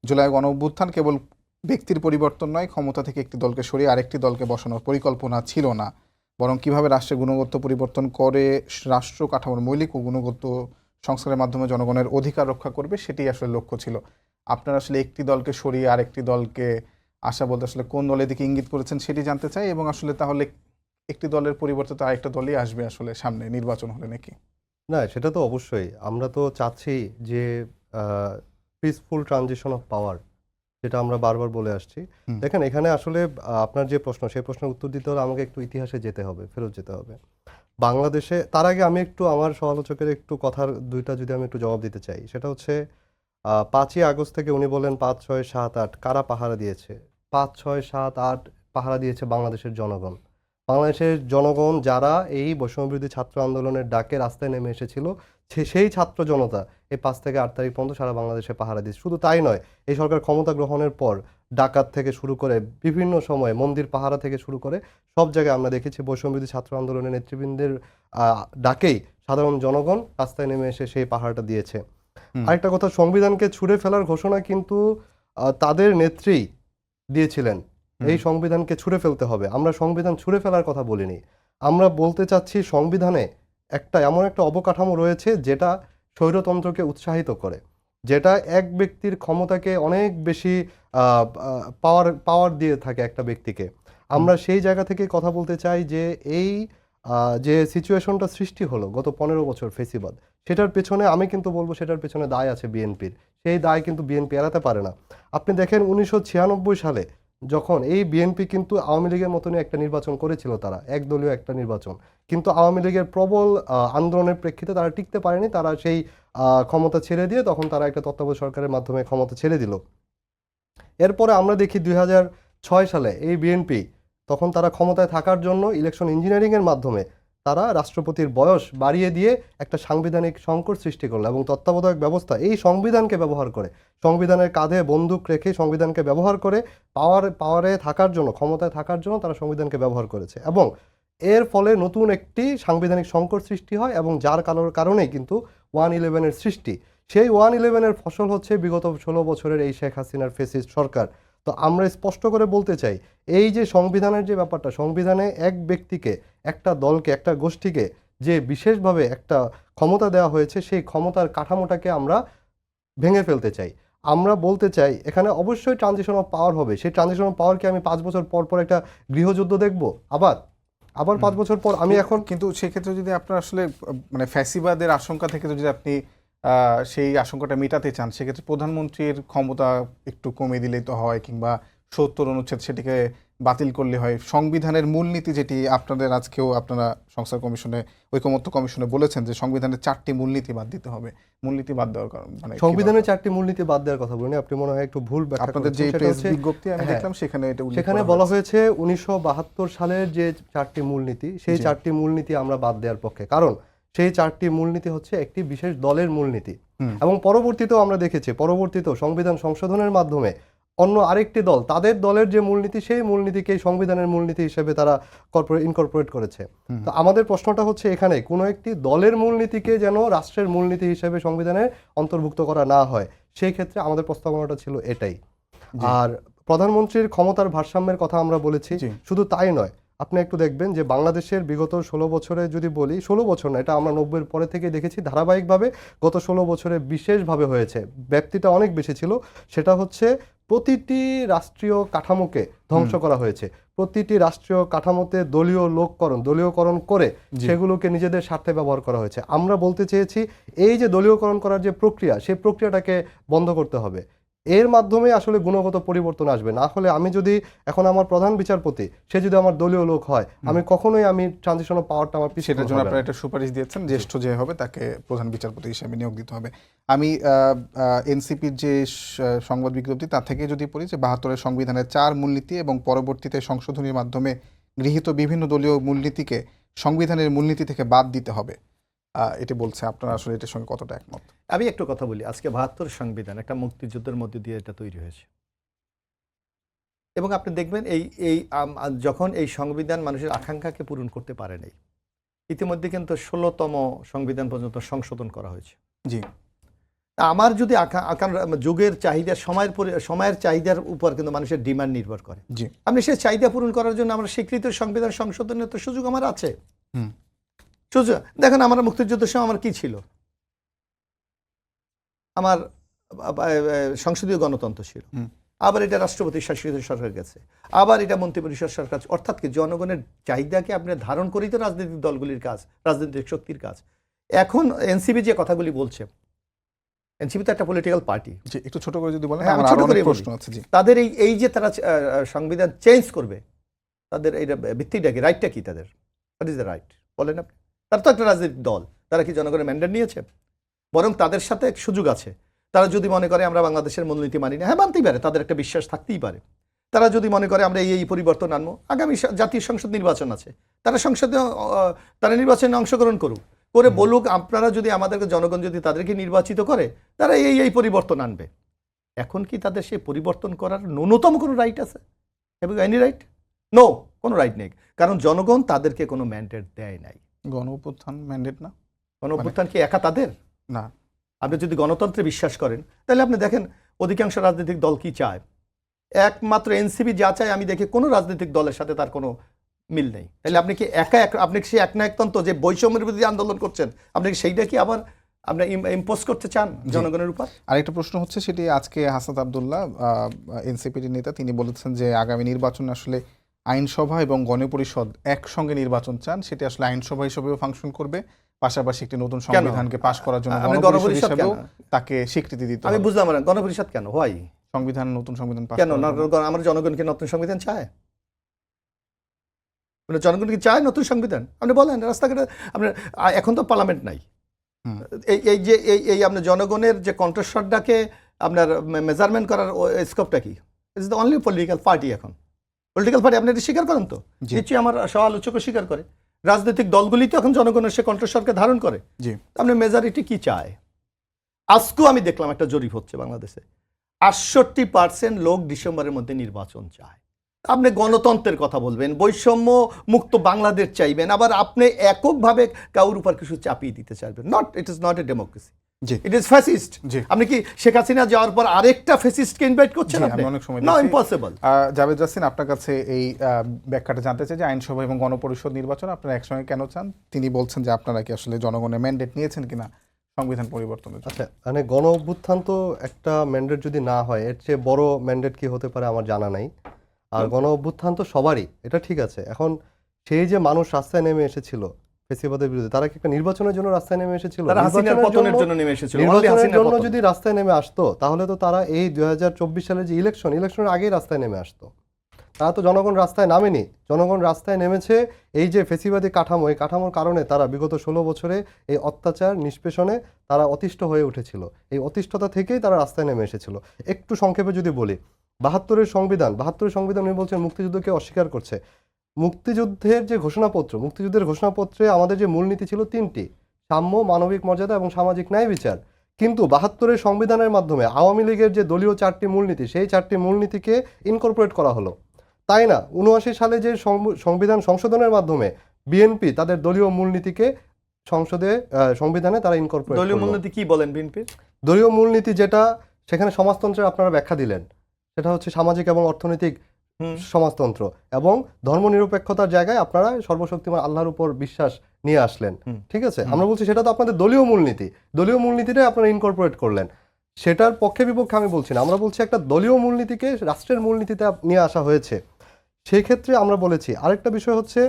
জুলাই গণ অভ্যুত্থান কেবল ব্যক্তির পরিবর্তন নয়, ক্ষমতা থেকে একটি দলকে সরিয়ে আরেকটি দলকে বসানোর পরিকল্পনা ছিল না, বরং কিভাবে রাষ্ট্রের গুণগত পরিবর্তন করে রাষ্ট্র কাঠামোর মৌলিক ও গুণগত সংস্কারের মাধ্যমে জনগণের অধিকার রক্ষা করবে, সেটি আসলে লক্ষ্য ছিল। আপনারা আসলে একটি দলকে সরিয়ে আরেকটি দলকে আসা বলতে আসলে কোন দলের দিকে ইঙ্গিত করেছেন সেটি জানতে চাই, এবং আসলে তাহলে একটি দলের পরিবর্তে তো আরেকটা দলই আসবে আসলে সামনে নির্বাচন হলে নাকি? না, সেটা তো অবশ্যই। আমরা তো চাচ্ছি যে পিসফুল ট্রানজিশন অফ পাওয়ার, যেটা আমরা বারবার বলে আসছি। হুম। দেখেন, এখানে আসলে আপনার যে প্রশ্ন, সেই প্রশ্নের উত্তর দিতে হলে আমাকে একটু ইতিহাসে যেতে হবে, ফেরত যেতে হবে। বাংলাদেশে তার আগে আমি একটু আমার সমালোচকের একটু কথার দুইটা যদি আমি একটু জবাব দিতে চাই, সেটা হচ্ছে ৫ই আগস্ট থেকে উনি বলেন ৫, ৬, ৭, ৮ কারা পাহারা দিয়েছে? ৫, ৬, ৭, ৮ পাহারা দিয়েছে বাংলাদেশের জনগণ। বাংলাদেশের জনগণ যারা এই বৈষম্যবিরোধী ছাত্র আন্দোলনের ডাকে রাস্তায় নেমে এসেছিল, সেই ছাত্র জনতা এই ৫ থেকে ৮ তারিখ পর্যন্ত সারা বাংলাদেশে পাহারা দিয়েছে। শুধু তাই নয়, এই সরকার ক্ষমতা গ্রহণের পর ডাকাত থেকে শুরু করে বিভিন্ন সময়ে মন্দির পাহারা থেকে শুরু করে সব জায়গায় আমরা দেখেছি বৈষম্যবিরোধী ছাত্র আন্দোলনের নেতৃবৃন্দের ডাকেই সাধারণ জনগণ রাস্তায় নেমে এসে সেই পাহারাটা দিয়েছে। হুম। আরেকটা কথা, সংবিধানকে ছুঁড়ে ফেলার ঘোষণা কিন্তু তাদের নেত্রী দিয়েছিলেন। এই সংবিধানকে ছুঁড়ে ফেলতে হবে। আমরা সংবিধান ছুঁড়ে ফেলার কথা বলিনি। আমরা বলতে চাচ্ছি সংবিধানে এমন একটা অবকাঠামো রয়েছে যেটা স্বৈরতন্ত্রকে উৎসাহিত করে, যেটা এক ব্যক্তির ক্ষমতাকে অনেক বেশি পাওয়ার দিয়ে থাকে একটা ব্যক্তিকে। আমরা সেই জায়গা থেকে কথা বলতে চাই যে এই যে সিচুয়েশনটা সৃষ্টি হলো গত ১৫ বছর ফেসিবাদ, সেটার পেছনে আমি কিন্তু বলবো সেটার পেছনে দায় আছে বিএনপির। সেই দায় কিন্তু বিএনপি এড়াতে পারে না। আপনি দেখেন ১৯৯৬ সালে যখন এই বিএনপি কিন্তু আওয়ামী লীগের মতনই একটা নির্বাচন করেছিল, তারা একদলীয় একটা নির্বাচন, কিন্তু আওয়ামী লীগের প্রবল আন্দোলনের প্রেক্ষিতে তারা টিকতে পারেনি। তারা সেই ক্ষমতা ছেড়ে দিয়ে তখন তারা একটা তত্ত্বাবধায়ক সরকারের মাধ্যমে ক্ষমতা ছেড়ে দিল। এরপরে আমরা দেখি ২০০৬ সালে এই বিএনপি তখন তারা ক্ষমতায় থাকার জন্য ইলেকশন ইঞ্জিনিয়ারিংয়ের মাধ্যমে তারা রাষ্ট্রপতির বয়স বাড়িয়ে দিয়ে একটা সাংবিধানিক সংকট সৃষ্টি করলো এবং তত্ত্বাবধায়ক ব্যবস্থা এই সংবিধানকে ব্যবহার করে, সংবিধানের কাঁধে বন্দুক রেখে সংবিধানকে ব্যবহার করে পাওয়ারে থাকার জন্য, ক্ষমতায় থাকার জন্য তারা সংবিধানকে ব্যবহার করেছে এবং এর ফলে নতুন একটি সাংবিধানিক সংকট সৃষ্টি হয় এবং যার কারণেই কিন্তু 1-11-এর সৃষ্টি। সেই 1-11-এর ফসল হচ্ছে বিগত ১৬ বছরের এই শেখ হাসিনার ফ্যাসিস্ট সরকার। তো আমরা স্পষ্ট করে বলতে চাই, এই যে সংবিধানের যে ব্যাপারটা, সংবিধানে এক ব্যক্তিকে, একটা দলকে, একটা গোষ্ঠীকে যে বিশেষভাবে একটা ক্ষমতা দেওয়া হয়েছে, সেই ক্ষমতার কাঠামোটাকে আমরা ভেঙে ফেলতে চাই। আমরা বলতে চাই এখানে অবশ্যই ট্রানজিশন অফ পাওয়ার হবে। সেই ট্রানজিশন অফ পাওয়ারকে আমি ৫ বছর পর পর একটা গৃহযুদ্ধ দেখব, আবার ৫ বছর পর আমি এখন কিন্তু সেক্ষেত্রে যদি আপনার আসলে মানে ফ্যাসিবাদের আশঙ্কা থেকে যদি আপনি সেই আশঙ্কাটা মেটাতে চান, সেক্ষেত্রে প্রধানমন্ত্রীর ক্ষমতা একটু কমিয়ে দিলেই তো হয়, কিংবা ৭০ অনুচ্ছেদ সেটিকে বাতিল করলে হয়। সংবিধানের মূলনীতি যেটি আপনাদের আজকেও আপনারা সংস্কার কমিশনে, ঐকমত্য কমিশনে বলেছেন যে সংবিধানের ৪টি মূলনীতি বাদ দিতে হবে। মূলনীতি বাদ দেওয়ার কারণ মানে সংবিধানের ৪টি মূলনীতি বাদ দেওয়ার কথা বলেন, আপনি মনে হয় একটু ভুল ব্যাখ্যা আপনাদের করেছেন। যে সেটা প্রেস হচ্ছে, বিজ্ঞপ্তি আমি হ্যাঁ, দেখলাম সেখানে এটা উল্লেখ সেখানে করা বলা হয়েছে। হয়েছে ১৯৭২ সালের যে ৪টি মূলনীতি, সেই ৪টি মূলনীতি আমরা বাদ দেওয়ার পক্ষে। কারণ সেই ৪টি মূলনীতি হচ্ছে একটি বিশেষ দলের মূলনীতি এবং পরবর্তীতেও আমরা দেখেছি, পরবর্তীতেও সংবিধান সংশোধনের মাধ্যমে অন্য আরেকটি দল তাদের দলের যে মূলনীতি, সেই মূলনীতিকে সংবিধানের মূলনীতি হিসেবে তারা ইনকর্পোরেট করেছে। তো আমাদের প্রশ্নটা হচ্ছে এখানে কোনো একটি দলের মূলনীতিকে যেন রাষ্ট্রের মূলনীতি হিসেবে সংবিধানে অন্তর্ভুক্ত করা না হয়, সেই ক্ষেত্রে আমাদের প্রস্তাবনাটা ছিল এটাই। আর প্রধানমন্ত্রীর ক্ষমতার ভারসাম্যের কথা আমরা বলেছি, শুধু তাই নয়, আপনি একটু দেখবেন যে বাংলাদেশের বিগত ১৬ বছরে যদি বলি, ১৬ বছর না, এটা আমরা ৯০-এর পরে থেকে দেখেছি ধারাবাহিকভাবে গত ১৬ বছরে বিশেষভাবে হয়েছে, ব্যাপ্তিটা অনেক বেশি ছিল। সেটা হচ্ছে প্রতিটি রাষ্ট্রীয় কাঠামোকে ধ্বংস করা হয়েছে, প্রতিটি রাষ্ট্রীয় কাঠামোতে দলীয়করণ করে সেগুলোকে নিজেদের স্বার্থে ব্যবহার করা হয়েছে। আমরা বলতে চেয়েছি এই যে দলীয়করণ করার যে প্রক্রিয়া, সেই প্রক্রিয়াটাকে বন্ধ করতে হবে। এর মাধ্যমে আসলে গুণগত পরিবর্তন আসবে। না হলে আমি যদি এখন আমার প্রধান বিচারপতি, সে যদি আমার দলীয় লোক হয়, আমি কখনোই ট্রানজিশন অফ পাওয়ারটা আমার পিছিয়ে সেটার জন্য আপনারা একটা সুপারিশ দিয়েছেন, জ্যেষ্ঠ যে হবে তাকে প্রধান বিচারপতি হিসেবে নিয়োগ দিতে হবে। আমি এনসিপির যে সংবাদ বিজ্ঞপ্তি তার থেকে যদি পড়ি যে ৭২-এর সংবিধানের ৪ মূলনীতি এবং পরবর্তীতে সংশোধনীর মাধ্যমে গৃহীত বিভিন্ন দলীয় মূলনীতিকে সংবিধানের মূলনীতি থেকে বাদ দিতে হবে, এটি বলছে। আপনারা আসলে এটার সঙ্গে কতটা একমত? আমি একটু কথা বলি, আজকে ৭২ সংবিধান একটা মুক্তিযুদ্ধের মধ্যে দিয়ে এটা তৈরি হয়েছে এবং আপনি দেখবেন যখন এই সংবিধান মানুষের আকাঙ্ক্ষাকে পূরণ করতে পারে নাই, ইতিমধ্যে কিন্তু ১৬তম সংবিধান পর্যন্ত সংশোধন করা হয়েছে। জি, আমার যদি যুগের চাহিদা, সময়ের চাহিদার উপর কিন্তু মানুষের ডিমান্ড নির্ভর করে। জি, আপনি সেই চাহিদা পূরণ করার জন্য আমরা স্বীকৃত সংবিধান সংশোধনের তো সুযোগ আমার আছে। সুযোগ দেখেন, আমরা মুক্তিযুদ্ধের সময় আমার কি ছিল, আমার সংসদীয় গণতন্ত্র ছিল, আবার এটা রাষ্ট্রপতি শাসিত সরকার গেছে, আবার এটা মন্ত্রিপরিষদ সরকার। অর্থাৎ কি জনগণের চাহিদাকে আপনি ধারণ করেই তো রাজনৈতিক দলগুলির কাজ, রাজনৈতিক শক্তির কাজ। এখন এনসিপি যে কথাগুলি বলছে, এনসিপি তো একটা পলিটিক্যাল পার্টি, জি, একটু ছোট করে যদি বলেন, হ্যাঁ, আমি আমার ছোট আরো অনেক করেই বলি। প্রশ্ন আছে। জি, তাদের এই যে তারা সংবিধান চেঞ্জ করবে, তাদের এইটা ভিত্তিটা কি, রাইটটা কি তাদের? হোয়াট ইজ দ্য রাইট বলেন আপনি? তারা তো একটা রাজনৈতিক দল, তারা কি জনগণের ম্যান্ডেট নিয়েছে? বরং তাদের সাথে এক সুযোগ আছে। তারা যদি মনে করে আমরা বাংলাদেশের মূলনীতি মানি না, হ্যাঁ মানতেই পারে, তাদের একটা বিশ্বাস থাকতেই পারে। তারা যদি মনে করে আমরা এই পরিবর্তন আনবো, আগামী জাতীয় সংসদ নির্বাচন আছে, তারা সংসদে তারা নির্বাচনে অংশগ্রহণ করুক, করে বলুক আপনারা যদি আমাদেরকে, জনগণ যদি তাদেরকে নির্বাচিত করে, তারা এই পরিবর্তন আনবে। এখন কি তাদের সেই পরিবর্তন করার ন্যূনতম কোনো রাইট আছে? এবং এনি রাইট? নো, কোনো রাইট নেই, কারণ জনগণ তাদেরকে কোনো ম্যান্ডেট দেয় নাই। গণ অভ্যুত্থান ম্যান্ডেট না? গণ অভ্যুত্থান কি একা তাদের? না। আপনি যদি গণতন্ত্রে বিশ্বাস করেন, তাহলে আপনি দেখেন অধিকাংশ রাজনৈতিক দল কি চায়। একমাত্র এনসিপি যা চায়, আমি দেখি কোনো রাজনৈতিক দলের সাথে তার কোনো মিল নেই। তাহলে আপনি কি আপনি কি সেই একনায়কতন্ত্র যে বৈষম্যের বিরুদ্ধে আন্দোলন করছেন, আপনি কি সেইটা কি আবার আপনি ইম্পোজ করতে চান জনগণের উপর? আরেকটা প্রশ্ন হচ্ছে, সেটি আজকে হাসান আব্দুল্লাহ, এনসিপির নেতা, তিনি বলেছেন যে আগামী নির্বাচন আসলে আইনসভা এবং গণপরিষদ একসঙ্গে নির্বাচন চান, সেটি আসলে আইনসভা হিসেবেও ফাংশন করবে, পাশাপাশি একটি নতুন সংবিধানকে পাশ করার জন্য গণপরিষদ হিসেবেও তাকে স্বীকৃতি দিতে আমি হবে। বুঝলাম না, গণপরিষদ কেন হয়? সংবিধান, নতুন সংবিধান পাশ কেন করার জন্য। আমরা জনগণকে নতুন সংবিধান চায়? মানে জনগণ কি চায় নতুন সংবিধান? আপনি বলেন রাস্তাঘাটে। আপনার এখন তো পার্লামেন্ট নাই। এই যে আপনার জনগণের যে কণ্ঠস্বরটাকে আপনার মেজারমেন্ট করার স্কোপটা কি? It's the only political party. এখন পলিটিক্যাল পার্টি আপনি এটা স্বীকার করেন তো? জি। নিশ্চয়ই আমার সহ-আলোচকও স্বীকার করে। রাজনৈতিক দলগুলি তো এখন জনগণের সে কণ্ঠস্বরকে ধারণ করে। জি, আপনার মেজরিটি কি চায়? আজকেও আমি দেখলাম একটা জরিপ হচ্ছে বাংলাদেশে, 68% লোক ডিসেম্বরের মধ্যে নির্বাচন চায়। আপনি গণতন্ত্রের কথা বলবেন, বৈষম্য মুক্ত বাংলাদেশ চাইবেন, আবার আপনি এককভাবে কারোর উপর কিছু চাপিয়ে দিতে চাইবেন। It is not a democracy, জি, ইট ইজ ফ্যাসিস্ট। জি। আপনি কি শেখ হাসিনা যাওয়ার পর আরেকটা ফ্যাসিস্টকে ইনভাইট করছেন? জি, আপনি আমি অনেক সময় নো, দেখছি। ইম্পসিবল। জাভেদ জাসিন, আপনার কাছে এই ব্যাখ্যাটা জানতে চাই যে আইনসভা এবং গণপরিষদ নির্বাচন আপনারা একসঙ্গে কেন চান? তিনি বলছেন যে আপনারা কি আসলে জনগণের ম্যান্ডেট নিয়েছেন কিনা সংবিধান পরিবর্তনের জন্য? আচ্ছা, মানে গণ অভ্যুত্থান তো একটা ম্যান্ডেট যদি না হয়, এর চেয়ে বড় ম্যান্ডেট কি হতে পারে আমার জানা নাই। আর গণ অভ্যুত্থান তো সবারই, এটা ঠিক আছে। এখন সেই যে মানুষ রাস্তায় নেমে এসেছিল ফ্যাসিবাদের বিরুদ্ধে, তারা কি একটা নির্বাচনের জন্য রাস্তায় নেমে এসেছিল? তারা হাসিনার পতনের জন্য নেমে এসেছিল। নির্বাচনের জন্য যদি রাস্তায় নেমে আসতো, তাহলে তো তারা এই 2024 সালের যে ইলেকশনের আগেই রাস্তায় নেমে আসতো। তারা তো জনগণ রাস্তায় নামেনি। জনগণ রাস্তায় নেমেছে এই যে ফ্যাসিবাদী কাঠামো, এই কাঠামোর কারণে তারা বিগত 16 বছরে এই অত্যাচার নিষ্পেষণে তারা অতিষ্ঠ হয়ে উঠেছিল। এই অতিষ্ঠতা থেকেই তারা রাস্তায় নেমে এসেছিল। একটু সংক্ষেপে যদি বলি, 72-এর সংবিধান উনি বলছেন মুক্তিযুদ্ধকে অস্বীকার করছে। মুক্তিযুদ্ধের ঘোষণাপত্রে আমাদের যে মূলনীতি ছিল 3টি: সাম্য, মানবিক মর্যাদা এবং সামাজিক ন্যায় বিচার। কিন্তু 72-এর সংবিধানের মাধ্যমে আওয়ামী লীগের যে দলীয় 4টি মূলনীতি, সেই 4টি মূলনীতিকে ইনকর্পোরেট করা হলো, তাই না? 79 সালে যে সংবিধান সংশোধনের মাধ্যমে বিএনপি তাদের দলীয় মূলনীতিকে সংবিধানে তারা ইনকর্পোরেট করলো। দলীয় মূলনীতি কি বলেন বিএনপির? দলীয় মূলনীতি যেটা, সেখানে সমাজতন্ত্রের আপনারা ব্যাখ্যা দিলেন, সেটা হচ্ছে সামাজিক এবং অর্থনৈতিক সমাজতন্ত্র, এবং ধর্মনিরপেক্ষতার জায়গায় আপনারা সর্বশক্তিমান আল্লাহর উপর বিশ্বাস নিয়ে আসলেন। ঠিক আছে, আমরা বলছি সেটা তো আপনাদের দলীয় মূলনীতিটাই আপনারা ইনকর্পোরেট করলেন। সেটার পক্ষে বিপক্ষে আমি বলছি না, আমরা বলছি একটা দলীয় মূলনীতিকে রাষ্ট্রের মূলনীতিতে নিয়ে আসা হয়েছে। সেই ক্ষেত্রে আমরা বলেছি আরেকটা বিষয় হচ্ছে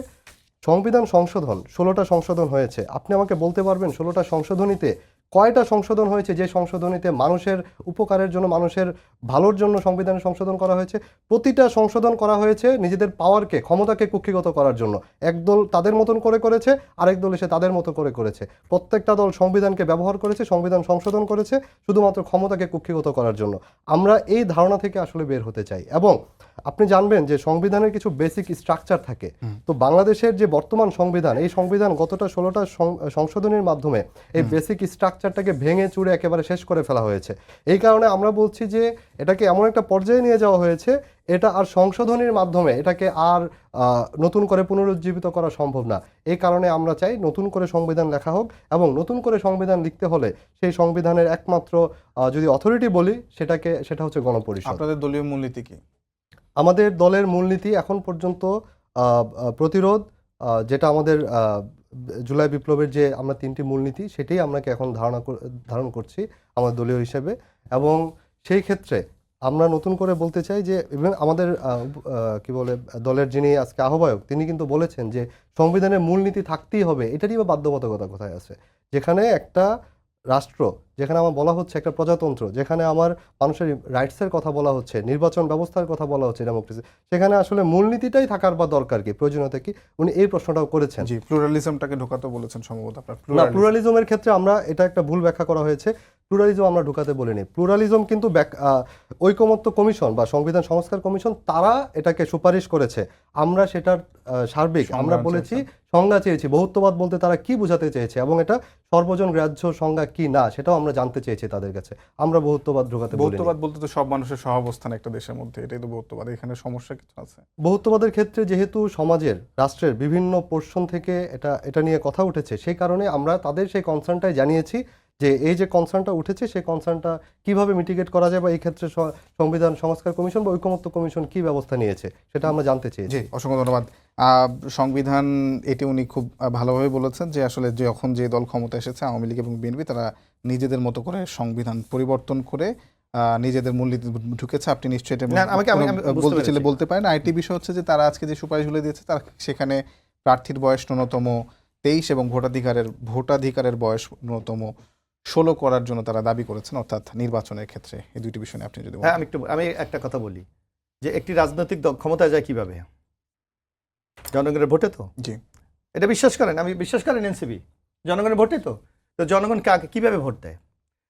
সংবিধান সংশোধন, 16টা সংশোধন হয়েছে। আপনি আমাকে বলতে পারবেন 16টা সংশোধনীতে কয়টা সংশোধন হয়েছে যে সংশোধনীতে মানুষের উপকারের জন্য, মানুষের ভালোর জন্য সংবিধানে সংশোধন করা হয়েছে? প্রতিটা সংশোধন করা হয়েছে নিজেদের পাওয়ারকে, ক্ষমতাকে কুক্ষিগত করার জন্য। একদল তাদের মতন করে করেছে, আরেক দল এসে তাদের মতো করে করেছে। প্রত্যেকটা দল সংবিধানকে ব্যবহার করেছে, সংবিধান সংশোধন করেছে শুধুমাত্র ক্ষমতাকে কুক্ষিগত করার জন্য। আমরা এই ধারণা থেকে আসলে বের হতে চাই। এবং আপনি জানবেন যে সংবিধানের কিছু বেসিক স্ট্রাকচার থাকে। তো বাংলাদেশের যে বর্তমান সংবিধান, এই সংবিধান গতটা 16টা সংশোধনের মাধ্যমে এই বেসিক স্ট্রাকচারটাকে ভেঙে চুরে একেবারে শেষ করে ফেলা হয়েছে। এই কারণে আমরা বলছি যে এটাকে এমন একটা পর্যায়ে নিয়ে যাওয়া হয়েছে, এটা আর সংশোধনের মাধ্যমে এটাকে আর নতুন করে পুনরুজ্জীবিত করা সম্ভব না। এই কারণে আমরা চাই নতুন করে সংবিধান লেখা হোক, এবং নতুন করে সংবিধান লিখতে হলে সেই সংবিধানের একমাত্র যদি অথরিটি বলি সেটা হচ্ছে গণপরিষদ। আপনাদের দলীয় মূলনীতি কি? আমাদের দলের মূলনীতি এখন পর্যন্ত প্রতিরোধ, যেটা আমাদের জুলাই বিপ্লবের যে আমরা 3টি মূলনীতি সেটাই আমরা এখন ধারণ করছি আমার দলীয় হিসেবে। এবং সেই ক্ষেত্রে আমরা নতুন করে বলতে চাই যে ইভেন আমাদের কি বলে দলের যিনি আজকে আহ্বায়ক তিনি কিন্তু বলেছেন যে সংবিধানের মূলনীতি থাকতেই হবে, এটারই বা বাধ্যবাধকতা কোথায় আছে? যেখানে একটা রাষ্ট্র, যেখানে আমার বলা হচ্ছে একটা প্রজাতন্ত্র, যেখানে আমার মানুষের রাইটসের কথা বলা হচ্ছে, নির্বাচন ব্যবস্থার কথা বলা হচ্ছে, ডেমোক্রেসি, সেখানে আসলে মূলনীতিটাই থাকার বা দরকার কি, প্রয়োজনীয়তা কি? উনি এই প্রশ্নটাও করেছেন। জি, প্লুরালিজমটাকে ঢোকাতে বলেছেন সম্ভবত আপনার। না, প্লুরালিজমের ক্ষেত্রে আমরা এটা একটা ভুল ব্যাখ্যা করা হয়েছে। প্লুরালিজম আমরা ঢুকাতে বলিনি। প্লুরালিজম কিন্তু ঐকমত্য কমিশন বা সংবিধান সংস্কার কমিশন তারা এটাকে সুপারিশ করেছে। আমরা সেটার সার্বিক আমরা বলেছি সংজ্ঞা চেয়েছি, বহুত্ববাদ বলতে তারা কি বোঝাতে চেয়েছে এবং এটা সর্বজন গ্রাহ্য সংজ্ঞা কি না সেটাও আমরা জানতে চেয়েছি তাদের কাছে। আমরা বহুত্ববাদ ঢোকাতে বলিনি। বহুত্ববাদ বলতে তো সব মানুষের সহাবস্থান একটা দেশের মধ্যে, এটাই তো বহুত্ববাদ। এখানে সমস্যা কিছু আছে? বহুত্ববাদের ক্ষেত্রে যেহেতু সমাজের রাষ্ট্রের বিভিন্ন পোর্শন থেকে এটা নিয়ে কথা উঠেছে, সেই কারণে আমরা তাদের সেই কনসার্নটাই জানিয়েছি যে এই যে কনসার্নটা উঠেছে সেই কনসার্নটা কিভাবে মিটিগেট করা যায় বা এই ক্ষেত্রে সংবিধান সংস্কার কমিশন বা ঐকমত্য কমিশন কি ব্যবস্থা নিয়েছে সেটা আমরা জানতে চেয়েছি। অসংখ্য ধন্যবাদ। সংবিধান এটি উনি খুব ভালোভাবে বলেছেন যে আসলে যখন যে দল ক্ষমতা এসেছে আওয়ামী লীগ এবং বিএনপি তারা নিজেদের মতো করে সংবিধান পরিবর্তন করে নিজেদের মূলনীতি ঢুকেছে। আপনি নিশ্চয়ই বলতে চাইলে বলতে পারেন। আরেকটি বিষয় হচ্ছে যে তারা আজকে যে সুপারিশগুলো দিয়েছে তারা সেখানে প্রার্থীর বয়স ন্যূনতম 23 এবং ভোটাধিকারের বয়স ন্যূনতম 16 করার জন্য তারা দাবি করেছেন, অর্থাৎ নির্বাচনের ক্ষেত্রে। এই দুইটি বিষয় নিয়ে আপনি যদি হ্যাঁ, আমি একটা কথা বলি যে একটি রাজনৈতিক দল ক্ষমতায় যায় কিভাবে? জনগণের ভোটে তো। জি, এটা বিশ্বাস করেন? আমি বিশ্বাস করেন এনসিপি জনগণের ভোটে তো। তো জনগণ কাকে কিভাবে ভোট দেয়?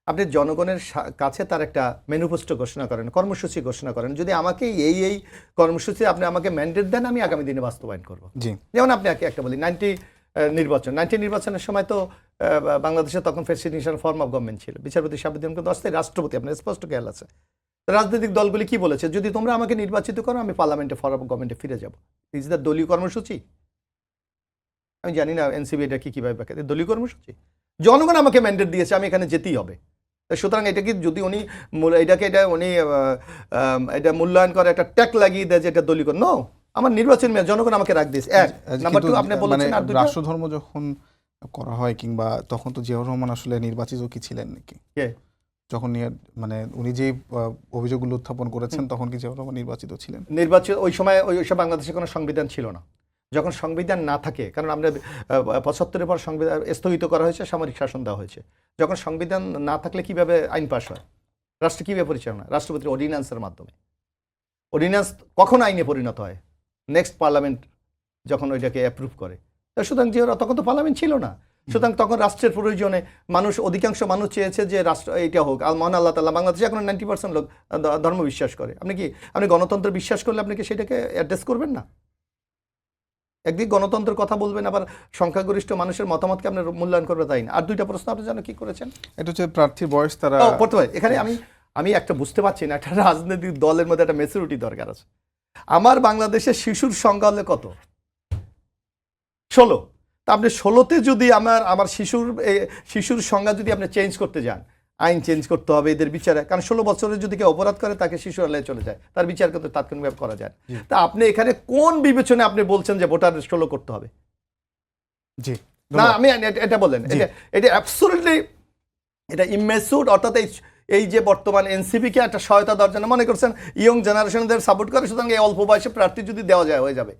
আপনি জনগণের কাছে তার একটা ম্যানিফেস্টো ঘোষণা করেন, কর্মসূচি ঘোষণা করেন। যদি আমাকে এই কর্মসূচি আপনি আমাকে ম্যান্ডেট দেন, আমি আগামী দিনে বাস্তবায়ন করবো। জি, যেমন আপনি একটা বলি 90 নির্বাচনের সময় তো বাংলাদেশে তখন প্রেসিডেন্সিয়াল ফর্ম অফ গভর্নমেন্ট ছিল, বিচারপতি সাবিদ্দিন অস্থায়ী রাষ্ট্রপতি, আপনার স্পষ্ট খেয়াল আছে। রাজনৈতিক দলগুলি কি বলেছে? যদি তোমরা আমাকে নির্বাচিত করো আমি পার্লামেন্টে ফর্ম অফ গভর্নমেন্টে ফিরে যাবো। ইজ দ্য দলীয় কর্মসূচি? আমি জানি না এনসিপি এটা কিভাবে ব্যাখ্যা দেয়। দলীয় কর্মসূচি, জনগণ আমাকে ম্যান্ডেট দিয়েছে, আমি এখানে যেতেই হবে। সুতরাং এটা কি যদি উনি এটা মূল্যায়ন করে একটা ট্যাগ লাগিয়ে দেয় যে এটা দলীয় নো, আমার নির্বাচন জনগণ আমাকে রাখ দিয়েছে। এক নাম্বার 2 আপনি বলেছেন আর দুটো রাষ্ট্রধর্ম যখন করা হয় কিংবা তখন তো জিয়াউর রহমান আসলে নির্বাচিত কি ছিলেন নাকি? যখন উনি যে অভিযোগগুলো উত্থাপন করেছেন তখন কি জিয়াউর রহমান নির্বাচিত ছিলেন? নির্বাচিত ওই সময় বাংলাদেশে কোনো সংবিধান ছিল না। যখন সংবিধান না থাকে, কারণ আমরা 75-এর পর সংবিধান স্থগিত করা হয়েছে, সামরিক শাসন দেওয়া হয়েছে। যখন সংবিধান না থাকলে কিভাবে আইন পাস হয়? রাষ্ট্র কিভাবে পরিচালনা? রাষ্ট্রপতির অর্ডিন্যান্সের মাধ্যমে। অর্ডিন্যান্স কখন আইনে পরিণত হয়? নেক্সট পার্লামেন্ট যখন ওইটাকে অ্যাপ্রুভ করে। সুতরাং তখন তো পার্লামেন্ট ছিল না। সুতরাং তখন রাষ্ট্রের প্রয়োজনে অধিকাংশ মানুষ চেয়েছে যে রাষ্ট্র এইটা হোক। মহান আল্লাহ তাআলা, বাংলাদেশে এখন 90% লোক ধর্ম বিশ্বাস করে। আপনি গণতন্ত্র বিশ্বাস করলে আপনি কি সেটাকে অ্যাড্রেস করবেন না? একদিকে গণতন্ত্রের কথা বলবেন, আবার সংখ্যাগরিষ্ঠ মানুষের মতামতকে আপনি মূল্যায়ন করবে, তাই না? আর দুইটা প্রশ্ন আপনি জানো কি করেছেন? এটা হচ্ছে প্রার্থীর বয়স তারা পড়তে পারে। এখানে আমি একটা বুঝতে পারছি না, একটা রাজনৈতিক দলের মধ্যে একটা ম্যাচুরিটি দরকার আছে। আমার বাংলাদেশের শিশুর সংখ্যা হলে কত? 16। তা আপনি 16তে যদি আমার শিশুর সংখ্যা যদি আপনি চেঞ্জ করতে যান, আইন চেঞ্জ করতে হবে এদের বিচারে। কারণ 16 বছরে যদি কেউ অপরাধ করে তাকে শিশুরালয়ে চলে যায়, তার বিচার করতে তাৎক্ষণিকভাবে করা যায়। তা আপনি এখানে কোন বিবেচনে আপনি বলছেন যে ভোটার 16 করতে হবে? জি না, আমি এটা বলেন, এটা অ্যাবসলিউটলি এটা ইম্যাচিউর। অর্থাৎ এই যে বর্তমান এনসিপিকে একটা সহায়তা দেওয়ার জন্য মনে করছেন ইয়ং জেনারেশনদের সাপোর্ট করে, সুতরাং এই অল্প বয়সে প্রার্থী যদি দেওয়া যায় হয়ে যাবে।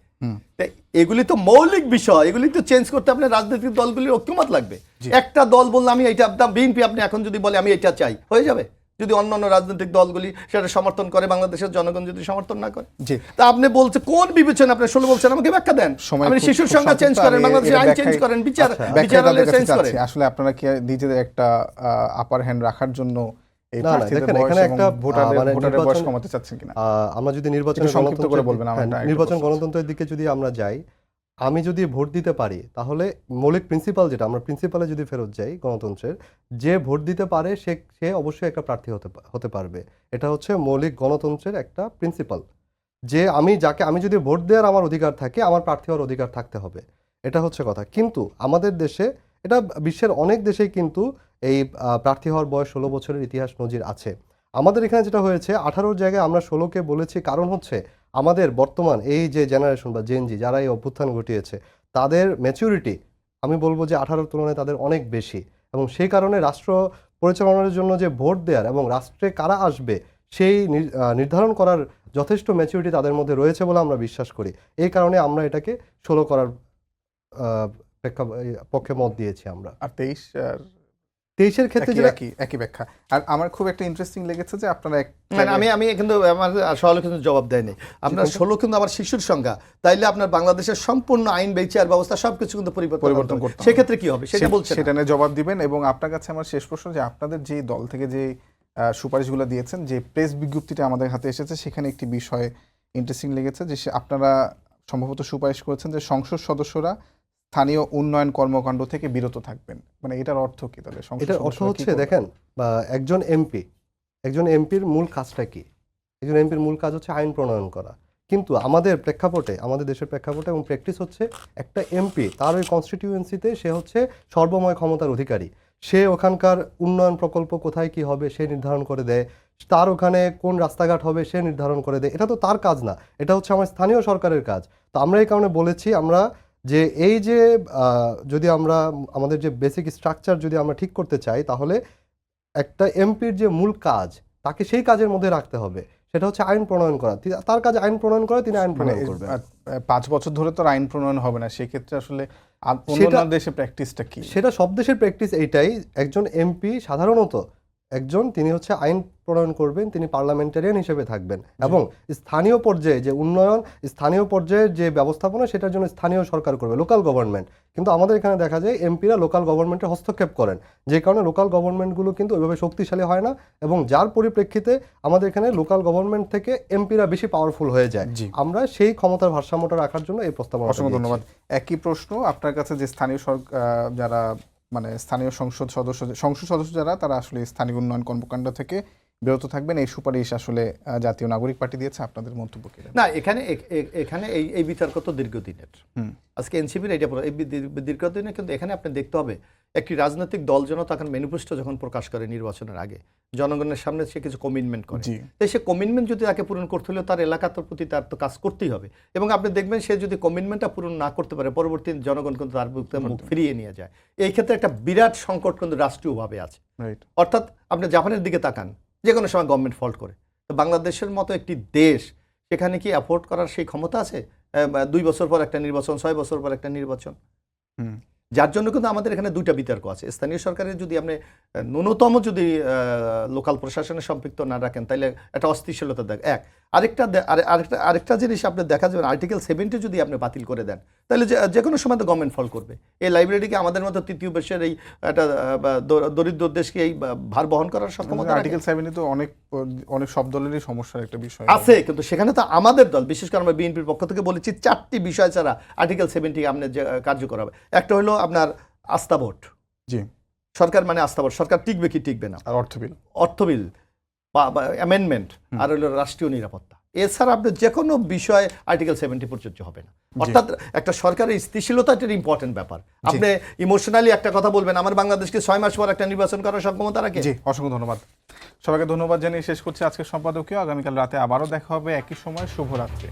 এগুলি তো মৌলিক বিষয়, এগুলি তো চেঞ্জ করতে আপনার রাজনৈতিক দলগুলির ঐক্যমত লাগবে। একটা দল বললে আমি এইটা, বিএনপি আপনি এখন যদি বলে আমি এটা চাই, হয়ে যাবে? যদি অন্যান্য রাজনৈতিক দলগুলি সেটা সমর্থন করে, বাংলাদেশের জনগণ যদি সমর্থন না করে, তা আপনি বলছে কোন বিবেচনা আপনি 16 বলছেন? আমাকে ব্যাখ্যা দেন। আপনি শিশুর সংখ্যা চেঞ্জ করেন, বাংলাদেশের আইন চেঞ্জ করেন, বিচারালয় চেঞ্জ করেন। আসলে আপনারা কি নিজেদের একটা আপার হ্যান্ড রাখার জন্য আমরা যদি নির্বাচন গণতন্ত্রের দিকে যদি আমরা যাই, আমি যদি ভোট দিতে পারি তাহলে মৌলিক প্রিন্সিপাল যেটা, আমরা প্রিন্সিপালে যদি ফেরত যাই গণতন্ত্রের, যে ভোট দিতে পারে সে অবশ্যই একটা প্রার্থী হতে পারবে। এটা হচ্ছে মৌলিক গণতন্ত্রের একটা প্রিন্সিপাল, যে আমি যদি ভোট দেওয়ার আমার অধিকার থাকে, আমার প্রার্থী হওয়ার অধিকার থাকতে হবে। এটা হচ্ছে কথা। কিন্তু আমাদের দেশে, এটা বিশ্বের অনেক দেশেই কিন্তু এই প্রার্থী হওয়ার বয়স 16 বছরের ইতিহাস নজির আছে। আমাদের এখানে যেটা হয়েছে 18 জায়গায় আমরা 16কে বলেছি, কারণ হচ্ছে আমাদের বর্তমান এই যে জেনারেশন বা জেনজি যারা এই অভ্যুত্থান ঘটিয়েছে তাদের ম্যাচুরিটি আমি বলবো যে 18-র তুলনায় তাদের অনেক বেশি, এবং সেই কারণে রাষ্ট্র পরিচালনার জন্য যে ভোট দেওয়ার এবং রাষ্ট্রে কারা আসবে সেই নির্ধারণ করার যথেষ্ট ম্যাচুরিটি তাদের মধ্যে রয়েছে বলে আমরা বিশ্বাস করি। এই কারণে আমরা এটাকে 16 করার পক্ষে মত দিয়েছি আমরা। আর 23 আর 23-এর ক্ষেত্রে একই ব্যাখ্যা। আর আমার খুব একটা ইন্টারেস্টিং লেগেছে যে আপনারা আমি কিন্তু আমার সওয়ালে কিন্তু জবাব দেয়নি। আপনার 16 কিন্তু আমার শিশুর সংখ্যা, তাইলে আপনার বাংলাদেশের সম্পূর্ণ আইন বিচার ব্যবস্থা সবকিছু কিন্তু পরিবর্তন করতে হবে। সেক্ষেত্রে কি হবে সেটা বলছেন, সেটা নিয়ে জবাব দিবেন। এবং আপনার কাছে আমার শেষ প্রশ্ন যে আপনাদের যে দল থেকে যে সুপারিশগুলো দিয়েছেন, যে প্রেস বিজ্ঞপ্তিটা আমাদের হাতে এসেছে, সেখানে একটি বিষয় ইন্টারেস্টিং লেগেছে যে আপনারা সম্ভবত সুপারিশ করেছেন যে সংসদ সদস্যরা স্থানীয় উন্নয়ন কর্মকাণ্ড থেকে বিরত থাকবেন। মানে এটার অর্থ কি তাহলে? এটার অর্থ হচ্ছে দেখেন, একজন এমপির মূল কাজটা কি? একজন এমপির মূল কাজ হচ্ছে আইন প্রণয়ন করা। কিন্তু আমাদের প্রেক্ষাপটে, আমাদের দেশের প্রেক্ষাপটে এবং প্র্যাকটিস হচ্ছে একটা এমপি তার ওই কনস্টিটিউয়েন্সিতে সে হচ্ছে সর্বময় ক্ষমতার অধিকারী। সে ওখানকার উন্নয়ন প্রকল্প কোথায় কি হবে সে নির্ধারণ করে দেয়, তার ওখানে কোন রাস্তাঘাট হবে সে নির্ধারণ করে দেয়। এটা তো তার কাজ না, এটা হচ্ছে আমার স্থানীয় সরকারের কাজ। তো আমরা এই কারণে বলেছি আমরা যে এই যে যদি আমরা আমাদের যে বেসিক স্ট্রাকচার যদি আমরা ঠিক করতে চাই, তাহলে একটা এমপির যে মূল কাজ তাকে সেই কাজের মধ্যে রাখতে হবে, সেটা হচ্ছে আইন প্রণয়ন করা। তার কাজ আইন প্রণয়ন করা, তিনি আইন প্রণয়ন করবেন। 5 বছর ধরে তো আইন প্রণয়ন হবে না, সেক্ষেত্রে আসলে অন্যান্য দেশের প্র্যাকটিসটা কি? সেটা সব দেশের প্র্যাকটিস এইটাই। একজন এমপি সাধারণত তিনি হচ্ছে আইন প্রণয়ন করবেন, তিনি পার্লামেন্টারিয়ান হিসেবে থাকবেন, এবং স্থানীয় পর্যায়ে যে উন্নয়ন, স্থানীয় পর্যায়ের যে ব্যবস্থাপনা, সেটার জন্য স্থানীয় সরকার করবে, লোকাল গভর্নমেন্ট। কিন্তু আমাদের এখানে দেখা যায় এমপিরা লোকাল গভর্নমেন্টে হস্তক্ষেপ করেন, যে কারণে লোকাল গভর্নমেন্টগুলো কিন্তু ওইভাবে শক্তিশালী হয় না, এবং যার পরিপ্রেক্ষিতে আমাদের এখানে লোকাল গভর্নমেন্ট থেকে এমপিরা বেশি পাওয়ারফুল হয়ে যায়। আমরা সেই ক্ষমতার ভারসাম্যটা রাখার জন্য এই প্রস্তাবনা। অসংখ্য ধন্যবাদ। একই প্রশ্ন আপনার কাছে, যে স্থানীয় যারা মানে স্থানীয় সংসদ সদস্য যারা, তারা আসলে স্থানীয় উন্নয়ন কর্মকাণ্ড থেকে বিরত থাকবেন, এই সুপারিশ আসলে জাতীয় নাগরিক পার্টি দিয়েছে। আপনাদের মন্তব্য কি? না, এখানে এই বিতর্ক তো দীর্ঘদিনের। আজকে এনসিপির এটা এই দীর্ঘদিনে, কিন্তু এখানে আপনি দেখতে হবে একটি রাজনৈতিক দল যেন তখন ম্যানিফেস্টো যখন প্রকাশ করে নির্বাচনের আগে জনগণের সামনে সে কিছু কমিটমেন্ট করে, তাই সে কমিটমেন্ট যদি তাকে পূরণ করতে হলে তার এলাকার প্রতি তার তো কাজ করতেই হবে। এবং আপনি দেখবেন সে যদি কমিটমেন্টটা পূরণ না করতে পারে, পরবর্তী জনগণ কিন্তু তার মুখ ফিরিয়ে নিয়ে যায়। এই ক্ষেত্রে একটা বিরাট সংকট কিন্তু রাষ্ট্রীয়ভাবে আছে। অর্থাৎ আপনি জাপানের দিকে তাকান, যে কোনো সময় গভর্নমেন্ট ফল্ট করে। তো বাংলাদেশের মতো একটি দেশ, সেখানে কি অ্যাফোর্ড করার সেই ক্ষমতা আছে 2 বছর পর একটা নির্বাচন, 6 বছর পর একটা নির্বাচন? যার জন্য কিন্তু আমাদের এখানে দুইটা বিতর্ক আছে। স্থানীয় সরকারের যদি আপনি ন্যূনতম যদি লোকাল প্রশাসনে সম্পৃক্ত না রাখেন, তাহলে একটা অস্থিতিশীলতা দেখ। আরেকটা জিনিস আপনি দেখা যাবে, আর্টিকেল 70 যদি আপনি বাতিল করে দেন, তাহলে যে কোনো সময় তো গভর্নমেন্ট ফল করবে। এই লাইব্রেরিকে আমাদের মতো তৃতীয় বিশ্বের এই একটা দরিদ্র দেশকে এই ভার বহন করার সক্ষমতা। আর্টিকেল 70 তো অনেক সব দলেরই সমস্যার একটা বিষয় আছে, কিন্তু সেখানে তো আমাদের দল, বিশেষ করে আমরা বিএনপির পক্ষ থেকে বলেছি 4টি বিষয় ছাড়া আর্টিকেল 70 আপনি কার্যকর হবে। একটা হলো আপনার আস্থা ভোট, সরকার মানে আস্থা ভোট, সরকার টিকবে কি টিকবে না, আর অর্থ বিল বা অ্যামেন্ডমেন্ট, আর হলো রাষ্ট্রীয় নিরাপত্তা। এছাড়া আপনি যে কোনো বিষয় আর্টিকেল 70 প্রযোজ্য হবে না। অর্থাৎ একটা সরকারের স্থিতিশীলতা একটা ইম্পর্টেন্ট ব্যাপার। আপনি ইমোশনালি একটা কথা বলবেন, আমার বাংলাদেশকে 6 মাস পর একটা নির্বাচন করার সক্ষমতা রাখে। অসংখ্য ধন্যবাদ সবাইকে। ধন্যবাদ জানিয়ে শেষ করছি আজকের সম্পাদকীয়। আগামীকাল রাতে আবারও দেখা হবে একই সময়। শুভরাত্রি।